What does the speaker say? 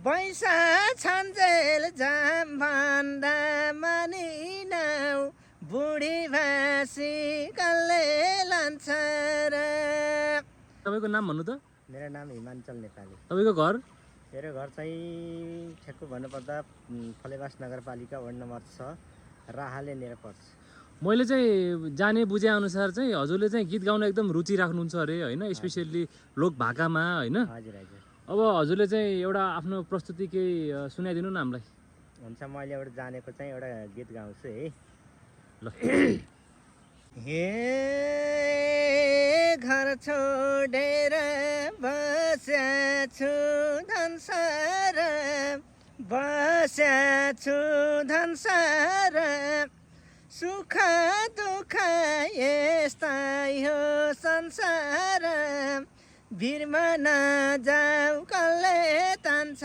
बैसा छन्जेल जाम भन्दा मानिनाउ बुढी भाषी कसले लान्छ र। तपाईँको नाम भन्नु त? मेरो नाम हिमाञ्चल नेपाली। तपाईँको घर? मेरो घर चाहिँ ठ्याक्क भन्नुपर्दा फलेवास नगरपालिका वार्ड नम्बर 6 राहाले नेर पर्छ। मैले चाहिँ जाने बुझे अनुसार चाहिँ हजुरले चाहिँ गीत गाउन एकदम रुचि राख्नुहुन्छ अरे होइन, स्पेसियली लोक भाकामा होइन? हजुर हजुर। अब हजुरले चाहिँ एउटा आफ्नो प्रस्तुति केही सुनाइदिनु न हामीलाई। हुन्छ, मैले एउटा जानेको चाहिँ एउटा गीत गाउँछु है ल। हे घर छोडेर बस्याछु धनसार, बस्याछु धनसार, सुख दुःख यस्तै हो संसार, भिरमा नजाऊ कसले तान्छ